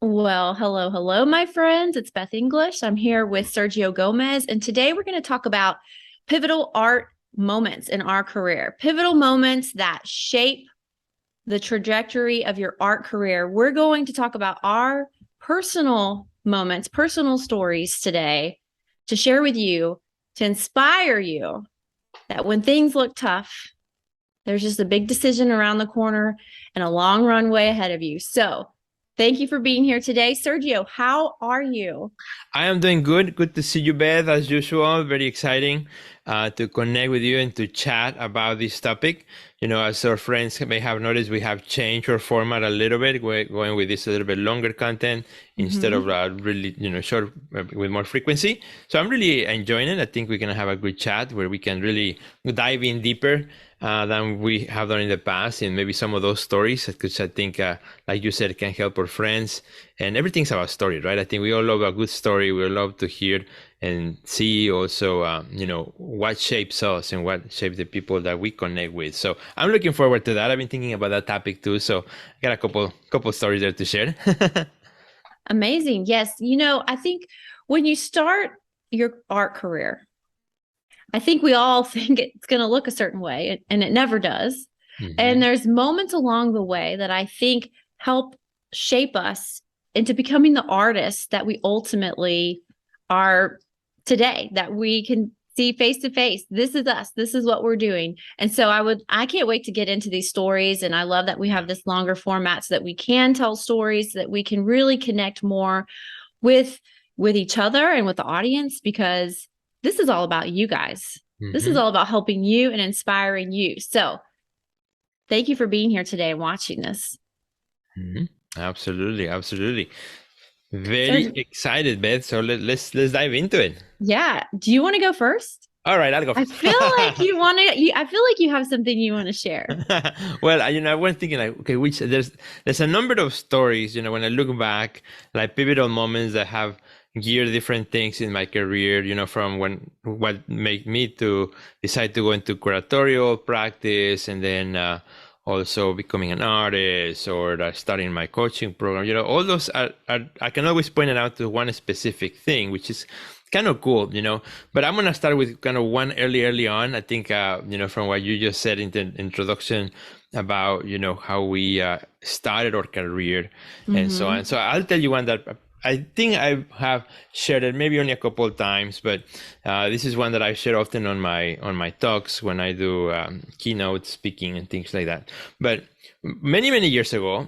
Well, hello, hello, my friends. It's Beth English. I'm here with Sergio Gomez, and today we're going to talk about pivotal art moments in our career, pivotal moments that shape the trajectory of your art career. We're going to talk about our personal moments, personal stories today to share with you, to inspire you that when things look tough, there's just a big decision around the corner and a long runway ahead of you. So, thank you for being here today. Sergio, how are you? I am doing good. Good to see you, Beth, as usual. Very exciting to connect with you and to chat about this topic. As our friends may have noticed, we have changed our format a little bit. We're going with this a little bit longer content instead of really, short with more frequency. So I'm really enjoying it. I think we're going to have a good chat where we can really dive in deeper than we have done in the past, and maybe some of those stories, because I think, like you said, can help our friends. And everything's about story, right? I think we all love a good story. We love to hear and see also, what shapes us and what shapes the people that we connect with. So I'm looking forward to that. I've been thinking about that topic too. So I got a couple stories there to share. Amazing. Yes. I think when you start your art career, I think we all think it's going to look a certain way, and it never does. And Hmm. there's moments along the way that I think help shape us into becoming the artists that we ultimately are today, that we can see face to face. This is us. This is what we're doing. And so I can't wait to get into these stories. And I love that we have this longer format so that we can tell stories, so that we can really connect more with each other and with the audience, because this is all about you guys. This is Hmm. all about helping you and inspiring you. So thank you for being here today and watching this. Hmm. Absolutely, absolutely. Very So, excited, Beth. So let's dive into it. yeah, do you want to go first? All right, I'll go I first. feel like you want to. I feel like you have something you want to share. Well, I went thinking like, okay, which there's a number of stories, when I look back, like pivotal moments that have geared different things in my career, from what made me to decide to go into curatorial practice and then also becoming an artist or starting my coaching program. All those are I can always point it out to one specific thing, which is kind of cool, but I'm gonna start with kind of one early on. I think, from what you just said in the introduction about, how we started our career and so on. Mm-hmm. So I'll tell you one that I think I have shared it maybe only a couple of times, but this is one that I share often on my talks when I do keynote speaking and things like that. But many years ago,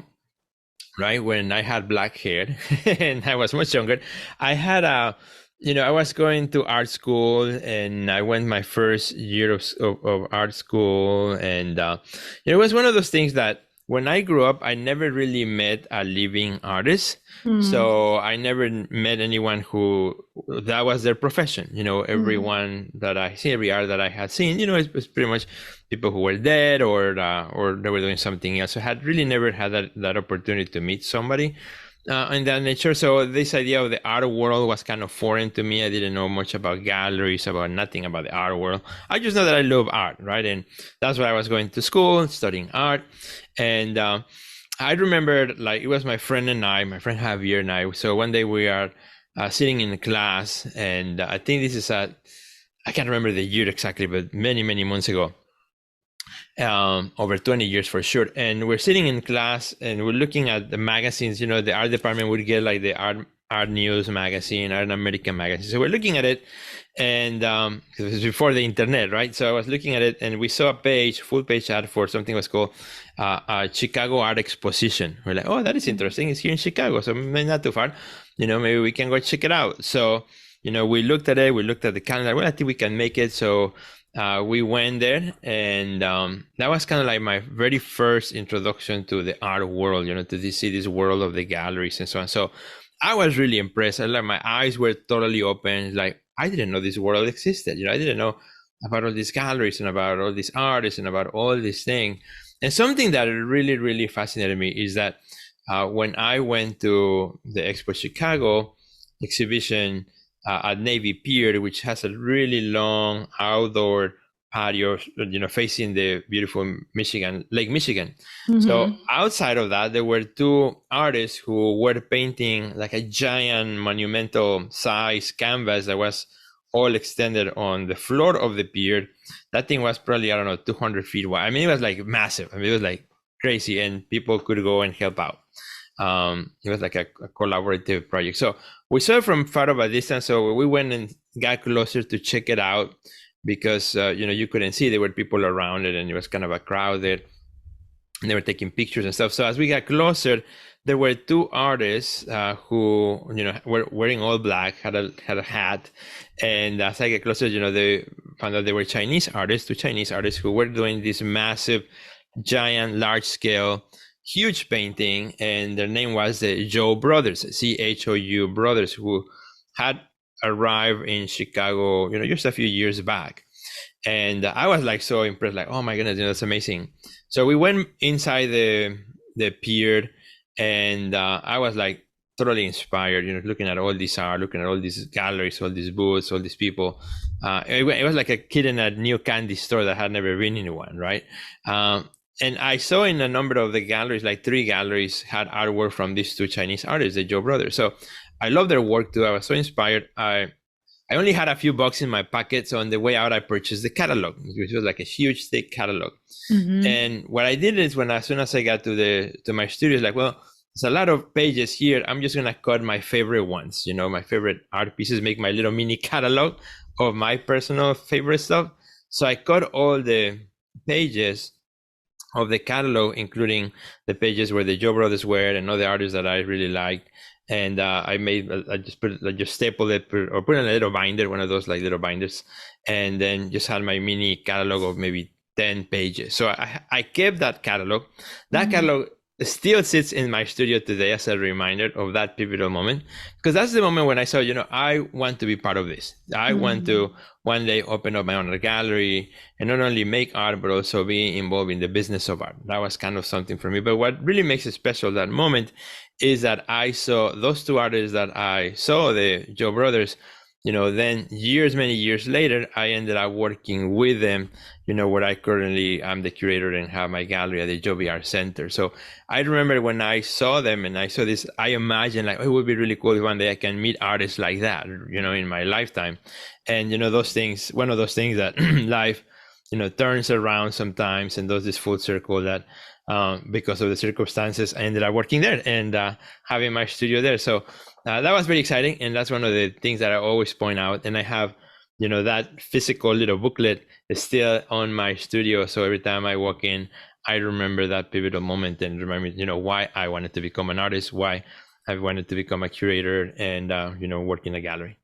right when I had black hair and I was much younger, I had I was going to art school and I went my first year of art school. And it was one of those things that when I grew up, I never really met a living artist. So I never met anyone who that was their profession. Mm-hmm. Everyone that I see, every art that I had seen, it's pretty much people who were dead or they were doing something else. So I had really never had that opportunity to meet somebody in that nature. So this idea of the art world was kind of foreign to me. I didn't know much about galleries, about nothing about the art world. I just know that I love art, right? And that's why I was going to school, studying art. And I remember, like, it was my friend and I, my friend Javier and I. So one day we are sitting in class, and I think this is I can't remember the year exactly, but many months ago, over 20 years for sure. And we're sitting in class and we're looking at the magazines. The art department would get like the art news magazine, art American magazine. So we're looking at it, and it was before the internet, right? So I was looking at it, and we saw a full page ad for something that was called a Chicago Art Exposition. We're like, oh, that is interesting. It's here in Chicago, so maybe not too far. Maybe we can go check it out. So we looked at it. We looked at the calendar. Well, I think we can make it. So we went there, and that was kind of like my very first introduction to the art world, to see this world of the galleries and so on. So I was really impressed. Like my eyes were totally open. Like I didn't know this world existed. I didn't know about all these galleries and about all these artists and about all these things. And something that really fascinated me is that when I went to the Expo Chicago exhibition at Navy Pier, which has a really long outdoor patio, facing the beautiful Lake Michigan. So Mm-hmm. outside of that, there were two artists who were painting like a giant monumental size canvas that was all extended on the floor of the pier. That thing was probably, I don't know, 200 feet wide. I mean, it was like massive. I mean, it was like crazy, and people could go and help out. It was like a collaborative project. So we saw it from far of a distance. So we went and got closer to check it out because, you couldn't see. There were people around it and it was kind of a crowded. And they were taking pictures and stuff. So as we got closer, there were two artists who, were wearing all black, had a hat. And as I get closer, they found out they were two Chinese artists who were doing this massive, giant, large scale, huge painting. And their name was the Chou Brothers, Chou Brothers, who had arrived in Chicago, just a few years back. And I was like so impressed, like, oh my goodness, that's amazing. So we went inside the pier, and I was like totally inspired, looking at all this art, looking at all these galleries, all these booths, all these people. It was like a kid in a new candy store that had never been in one, right? And I saw in a number of the galleries, like 3 galleries, had artwork from these two Chinese artists, the Chou Brothers. So I love their work too. I was so inspired. I only had a few bucks in my pocket, so on the way out, I purchased the catalog, which was like a huge, thick catalog. Mm-hmm. And what I did is, as soon as I got to my studio, it's like, well, there's a lot of pages here. I'm just gonna cut my favorite ones, my favorite art pieces, make my little mini catalog of my personal favorite stuff. So I cut all the pages of the catalog, including the pages where the Chou Brothers were and other artists that I really liked. And I just stapled it or put in a little binder, one of those like little binders, and then just had my mini catalog of maybe 10 pages. So I kept that catalog. That catalog still sits in my studio today as a reminder of that pivotal moment, because that's the moment when I saw, I want to be part of this. I want to one day open up my own art gallery and not only make art, but also be involved in the business of art. That was kind of something for me. But what really makes it special, that moment, is that I saw those two artists that I saw, the Chou Brothers, then many years later, I ended up working with them, where I currently am the curator and have my gallery at the Joby Art Center. So I remember when I saw them and I saw this, I imagined like, oh, it would be really cool if one day I can meet artists like that, in my lifetime. And, those things, one of those things that life, turns around sometimes and does this full circle that, because of the circumstances, I ended up working there and having my studio there. So that was very exciting. And that's one of the things that I always point out. And I have, that physical little booklet is still on my studio. So every time I walk in, I remember that pivotal moment and remember, why I wanted to become an artist, why I wanted to become a curator and, work in a gallery.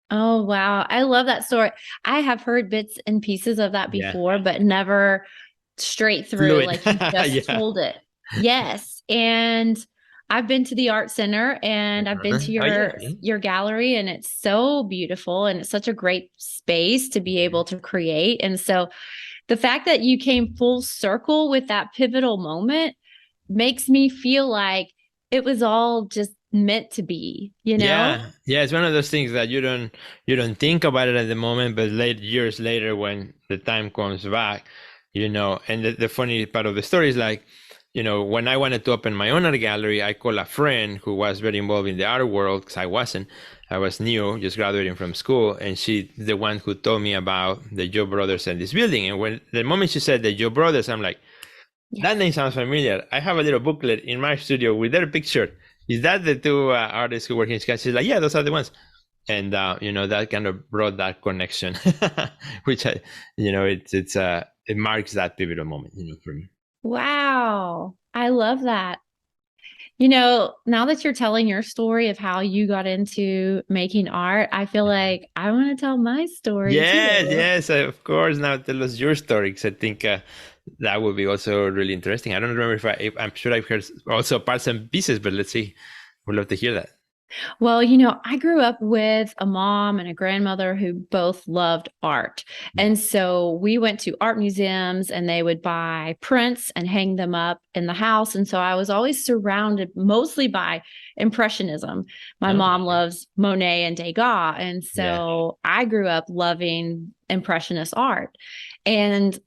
Oh, wow. I love that story. I have heard bits and pieces of that before, but never straight through like you just told it. Yes. And I've been to the art center and I've been to your gallery, and it's so beautiful and it's such a great space to be able to create. And so the fact that you came full circle with that pivotal moment makes me feel like it was all just meant to be, Yeah, it's one of those things that you don't think about it at the moment, but years later, when the time comes back, and the funny part of the story is like, when I wanted to open my own art gallery, I called a friend who was very involved in the art world, because I was new, just graduating from school, and she's the one who told me about the Chou Brothers and this building. And the moment she said the Chou Brothers, I'm like, that name sounds familiar. I have a little booklet in my studio with their picture. Is that the two artists who work in Chicago? She's like, yeah, those are the ones. And that kind of brought that connection, which it marks that pivotal moment, for me. Wow. I love that. Now that you're telling your story of how you got into making art, I feel like I want to tell my story too. Yes, of course. Now tell us your story, because I think that would be also really interesting. I don't remember if I'm sure I've heard also parts and pieces, but let's see. We'd love to hear that. Well, I grew up with a mom and a grandmother who both loved art. And so we went to art museums and they would buy prints and hang them up in the house. And so I was always surrounded mostly by Impressionism. My Oh, mom loves Monet and Degas. And yeah. so I grew up loving Impressionist art. And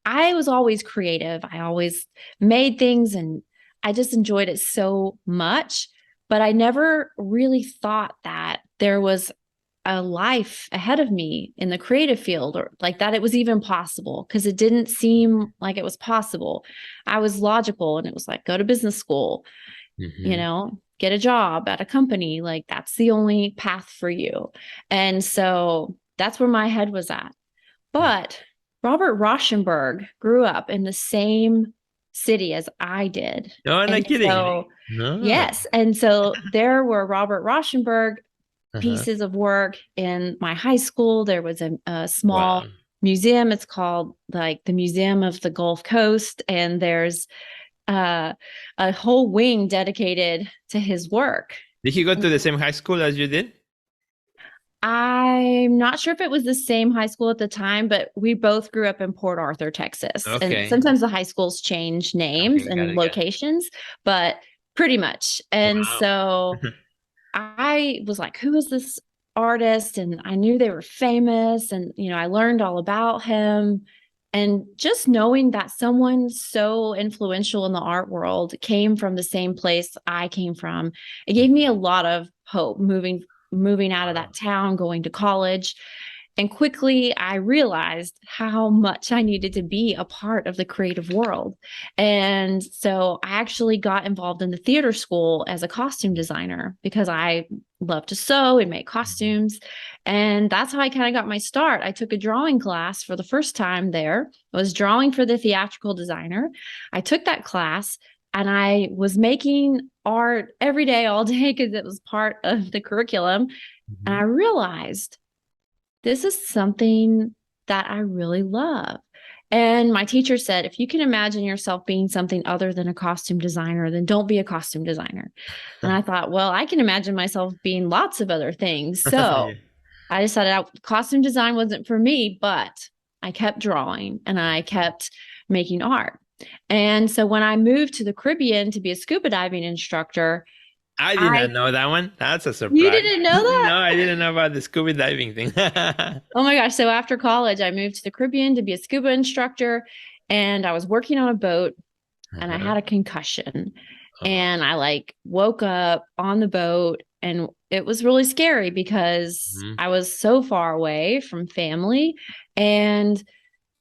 I was always creative. I always made things and I just enjoyed it so much, but I never really thought that there was a life ahead of me in the creative field or like that it was even possible because it didn't seem like it was possible. I was logical and it was like go to business school, Hmm. get a job at a company, like that's the only path for you. And so that's where my head was at. But Robert Rauschenberg grew up in the same city as I did. No, I'm And not kidding. so, No. yes. And so there were Robert Rauschenberg Uh-huh. pieces of work in my high school. There was a Wow. small museum. It's called like the Museum of the Gulf Coast. And there's uh, a whole wing dedicated to his work. Did he go to the same high school as you did? I'm not sure if it was the same high school at the time, but we both grew up in Port Arthur, Texas. And Okay. sometimes the high schools change names Okay, got and it, got it. locations, but pretty much. And Wow. so I was like, who is this artist? And I knew they were famous. And, I learned all about him. And just knowing that someone so influential in the art world came from the same place I came from, it gave me a lot of hope moving out of Wow. that town, going to college. And quickly, I realized how much I needed to be a part of the creative world. And so I actually got involved in the theater school as a costume designer because I love to sew and make Mhm. costumes. And that's how I kind of got my start. I took a drawing class for the first time there. I was drawing for the theatrical designer. I took that class and I was making art every day, all day, because it was part of the curriculum. And I Mhm. realized this is something that I really love. And my teacher said, if you can imagine yourself being something other than a costume designer, then don't be a costume designer. And I thought, well, I can imagine myself being lots of other things. So Yeah. I decided costume design wasn't for me, but I kept drawing and I kept making art. And so when I moved to the Caribbean to be a scuba diving instructor, I did I, not know that one. That's a you surprise. didn't know that? No, I didn't know about the scuba diving thing. Oh my gosh. So after college, I moved to the Caribbean to be a scuba instructor and I was working on a boat and I Uh-huh. had a concussion Oh. and I like woke up on the boat and it was really scary because Mhm. I was so far away from family. And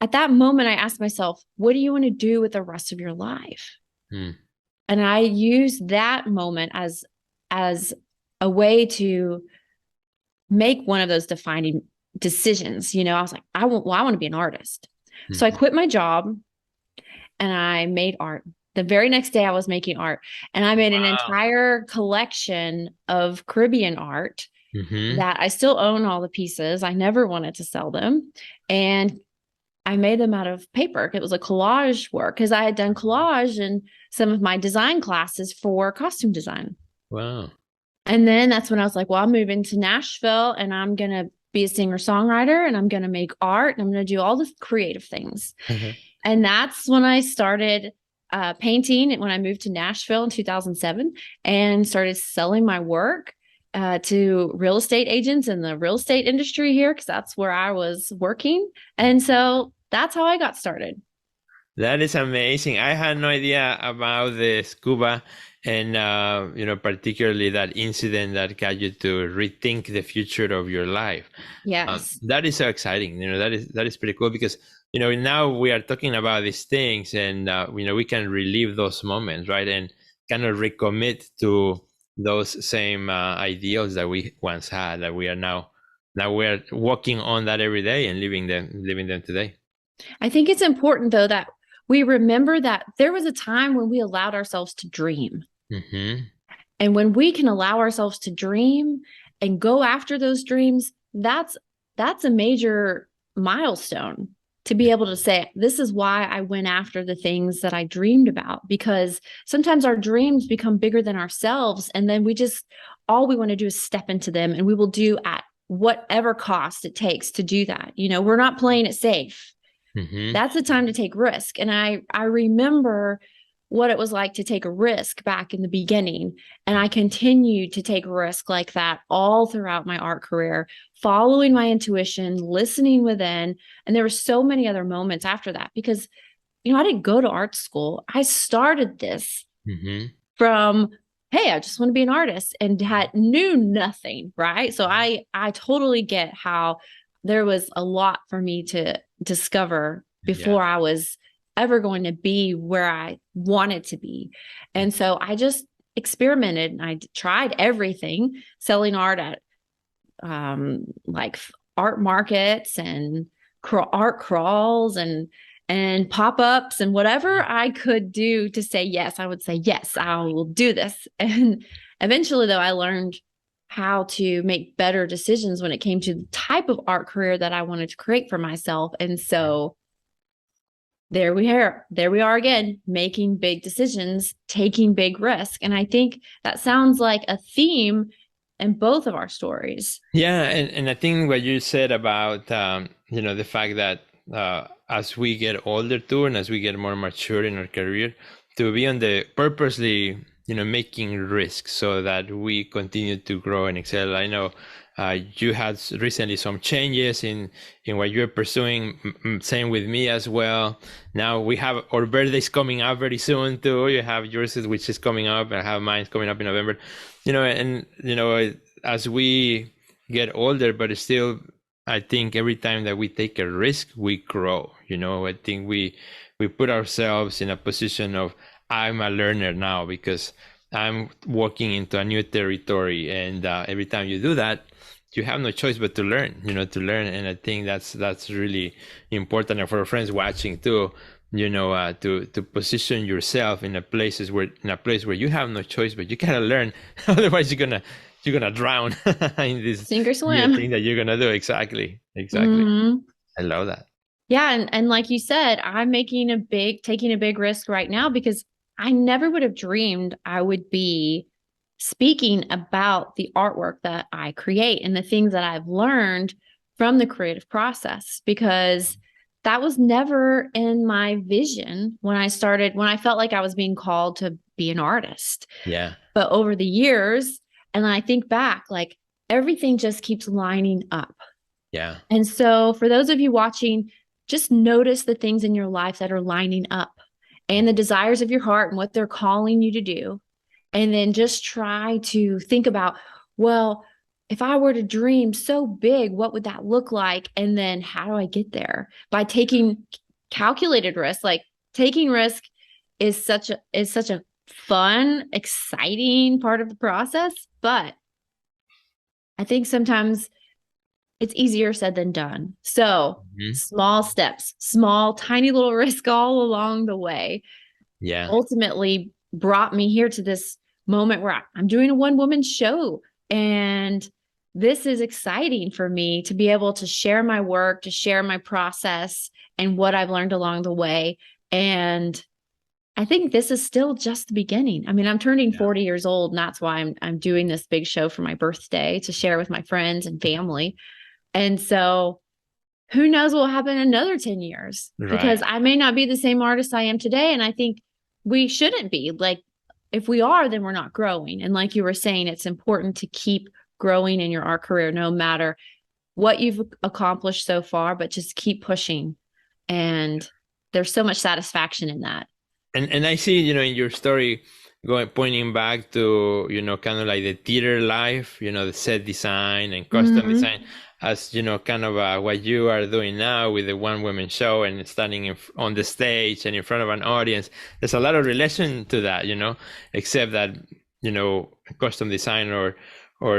at that moment, I asked myself, what do you want to do with the rest of your life? Mm. And I used that moment as a way to make one of those defining decisions. I was like, I want to be an artist. So I Mhm. quit my job and I made art. The very next day I was making art and I made an Wow. entire collection of Caribbean art Hmm. that I still own all the pieces. I never wanted to sell them. And I made them out of paper. It was a collage work because I had done collage in some of my design classes for costume design. Wow. And then that's when I was like, well, I'm moving to Nashville and I'm going to be a singer songwriter and I'm going to make art and I'm going to do all the creative things. And that's when I started painting when I moved to Nashville in 2007 and started selling my work to real estate agents in the real estate industry here because that's where I was working. And so that's how I got started. That is amazing. I had no idea about the scuba and particularly that incident that got you to rethink the future of your life. Yes. That is so exciting. That is pretty cool because now we are talking about these things and we can relive those moments, right? And kind of recommit to those same ideals that we once had that we are now we're working on that every day and living them today. I think it's important, though, that we remember that there was a time when we allowed ourselves to dream. Hmm. And when we can allow ourselves to dream and go after those dreams, that's a major milestone to be able to say, this is why I went after the things that I dreamed about, because sometimes our dreams become bigger than ourselves. And then all we want to do is step into them, and we will do at whatever cost it takes to do that. We're not playing it safe. Mm-hmm. That's the time to take risk. And I remember what it was like to take a risk back in the beginning. And I continued to take a risk like that all throughout my art career, following my intuition, listening within. And there were so many other moments after that because, I didn't go to art school. I started this Mm-hmm. from, hey, I just want to be an artist, and knew nothing. Right. So I totally get how there was a lot for me to discover Yeah. before I was ever going to be where I wanted to be. And so I just experimented and I tried everything, selling art at like art markets and art crawls and pop-ups and whatever I could do to say yes. I would say yes, I will do this. And eventually though, I learned how to make better decisions when it came to the type of art career that I wanted to create for myself. And so there we are again, making big decisions, taking big risk. And I think that sounds like a theme in both of our stories. Yeah, and I think what you said about the fact that as we get older too, and as we get more mature in our career, to be on the purposely making risks so that we continue to grow and excel. I know you had recently some changes in what you're pursuing. Same with me as well. Now we have our birthdays coming up very soon too. You have yours, which is coming up, and I have mine coming up in November. As we get older, but still, I think every time that we take a risk, we grow. I think we put ourselves in a position of, I'm a learner now because I'm walking into a new territory, and every time you do that, you have no choice but to learn. And I think that's really important. And for our friends watching too, to position yourself in a place where you have no choice, but you gotta learn. Otherwise, you're gonna drown in this Sink or new swim. thing that you're gonna do. Exactly. Mm-hmm. I love that. Yeah. And like you said, I'm taking a big risk right now because I never would have dreamed I would be speaking about the artwork that I create and the things that I've learned from the creative process, because that was never in my vision when I felt like I was being called to be an artist. Yeah. But over the years, and I think back, like everything just keeps lining up. Yeah. And so for those of you watching, just notice the things in your life that are lining up and the desires of your heart and what they're calling you to do. And then just try to think about, well, if I were to dream so big, what would that look like? And then how do I get there? By taking calculated risk. Like taking risk is such a fun, exciting part of the process. But I think sometimes it's easier said than done. So small steps, small, tiny little risk all along the way. Yeah. Ultimately brought me here to this moment where I'm doing a one-woman show. And this is exciting for me to be able to share my work, to share my process and what I've learned along the way. And I think this is still just the beginning. I mean, I'm turning 40 years old, and that's why I'm doing this big show for my birthday to share with my friends and family. And so who knows what will happen in another 10 years, because I may not be the same artist I am today. And I think we shouldn't be. Like, if we are, then we're not growing. And like you were saying, it's important to keep growing in your art career, no matter what you've accomplished so far, but just keep pushing. And there's so much satisfaction in that. And I see, in your story, pointing back to, kind of like the theater life, the set design and custom design, as, kind of what you are doing now with the one woman show and standing on the stage and in front of an audience. There's a lot of relation to that, except that, custom design or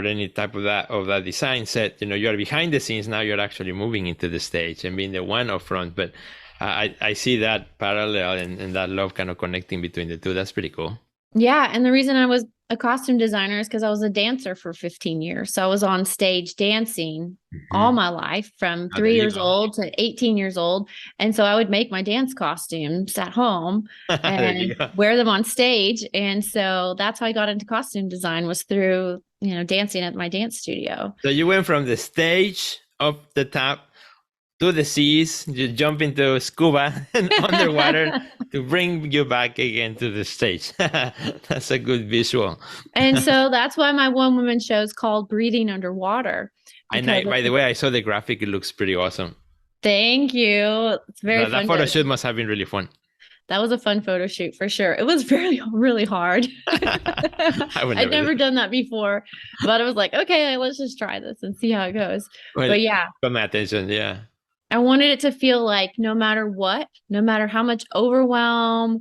any type of that design set, you're behind the scenes. Now you're actually moving into the stage and being the one up front. But I see that parallel and that love kind of connecting between the two. That's pretty cool. Yeah. And the reason I was a costume designer is because I was a dancer for 15 years. So I was on stage dancing all Mhm. my life from Oh, there 3 you years go. old to 18 years old. And so I would make my dance costumes at home There and you go. wear them on stage. And so that's how I got into costume design was through, dancing at my dance studio. So you went from the stage up the top to the seas, you jump into scuba and underwater to bring you back again to the stage. That's a good visual. And so that's why my one woman show is called Breathing Underwater And because by the way, I saw the graphic. It looks pretty awesome. thank you. It's very That fun photo to shoot must have been really fun. That was a fun photo shoot for sure. It was very, really hard. I would I'd never do never it. done that before, but I was like, okay, let's just try this and see how it goes. Well, But yeah, got my attention. Yeah. I wanted it to feel like no matter what, no matter how much overwhelm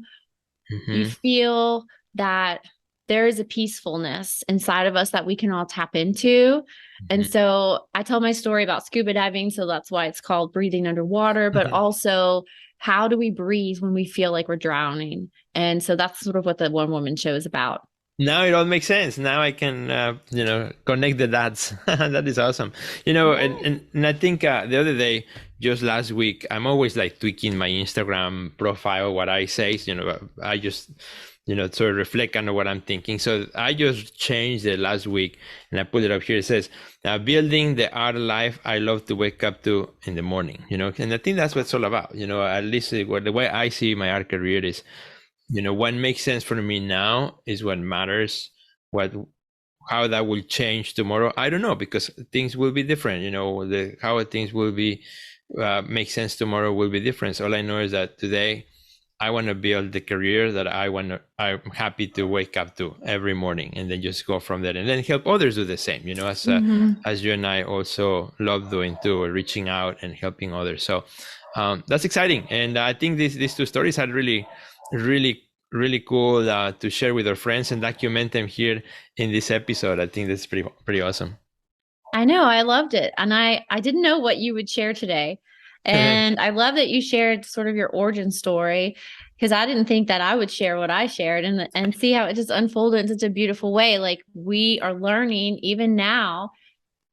you Hmm. feel, that there is a peacefulness inside of us that we can all tap into. And so I tell my story about scuba diving. So that's why it's called Breathing Underwater, but Hmm. also how do we breathe when we feel like we're drowning? And so that's sort of what the one woman show is about. Now it all makes sense. Now I can, connect the dots. That is awesome. Yeah. And I think the other day, just last week, I'm always like tweaking my Instagram profile, what I say. I just, sort of reflect on what I'm thinking. So I just changed it last week and I put it up here. It says, building the art life I love to wake up to in the morning, and I think that's what it's all about. At least the way I see my art career is, what makes sense for me now is what matters. What How that will change tomorrow, I don't know, because things will be different. How things will be make sense tomorrow will be different. So all I know is that today I want to build the career that I'm happy to wake up to every morning, and then just go from there, and then help others do the same. Mhm. As you and I also love doing too, reaching out and helping others. So that's exciting, and I think these two stories had really, really cool to share with our friends and document them here in this episode. I think that's pretty awesome. I know, I loved it. And I didn't know what you would share today. And I love that you shared sort of your origin story because I didn't think that I would share what I shared and see how it just unfolded in such a beautiful way. Like we are learning even now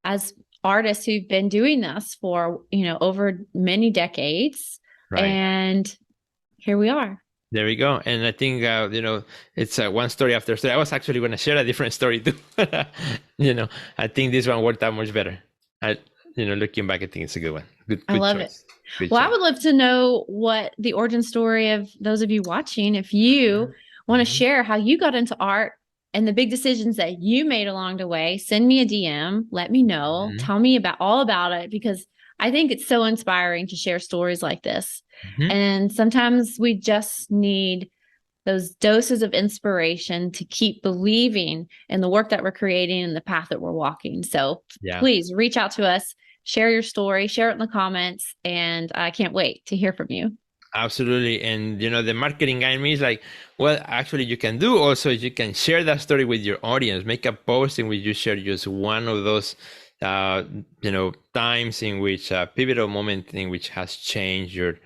as artists who've been doing this for, over many decades. Right. And here we are. There we go. And I think, it's one story after story. I was actually going to share a different story too. you know, I think this one worked out much better. I, looking back, I think it's a good one. I Good love it. choice. Good Well, I choice. would love to know what the origin story of those of you watching, if you want to Mhm. share how you got into art and the big decisions that you made along the way, send me a DM, let me know, Mhm. tell me about all about it because I think it's so inspiring to share stories like this. Mhm. And sometimes we just need those doses of inspiration to keep believing in the work that we're creating and the path that we're walking. So Yeah. please reach out to us, share your story, share it in the comments, and I can't wait to hear from you. Absolutely. And the marketing guy in me is like, well, actually you can do also, you can share that story with your audience, make a post in which you share just one of those times in which a pivotal moment in which has changed your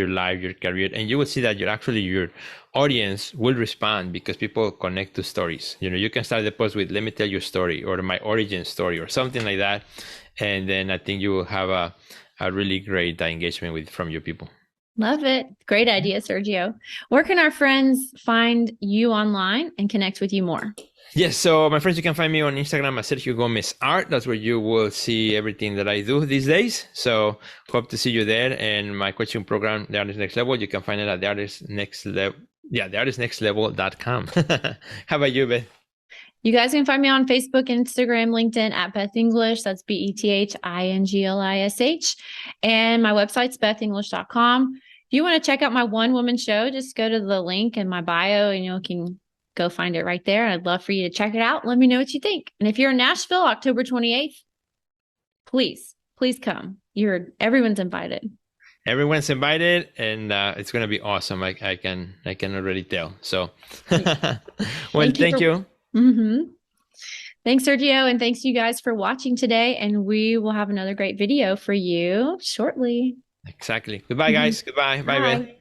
life, your career, and you will see that your audience will respond because people connect to stories. You can start the post with, let me tell you a story, or my origin story, or something like that, and then I think you will have a really great engagement from your people. Love it. Great idea, Sergio. Where can our friends find you online and connect with you more? Yes, so my friends, you can find me on Instagram at Sergio Gomez Art. That's where you will see everything that I do these days. So hope to see you there. And my coaching program, The Artist Next Level, you can find it at The Artist Next Level. Yeah, theartistnextlevel.com. How about you, Beth? You guys can find me on Facebook, Instagram, LinkedIn at Beth Inglish. That's BETHINGLISH. And my website's bethenglish.com. If you want to check out my one woman show, just go to the link in my bio and you can go find it right there. I'd love for you to check it out. Let me know what you think. And if you're in Nashville, October 28th, please come. Everyone's invited. Everyone's invited, and it's going to be awesome. I can already tell. So, well, Thank you thank for. you. Mhm. Thanks, Sergio. And thanks you guys for watching today. And we will have another great video for you shortly. Exactly. Goodbye, Mhm. guys. Goodbye. Bye, Beth. Bye.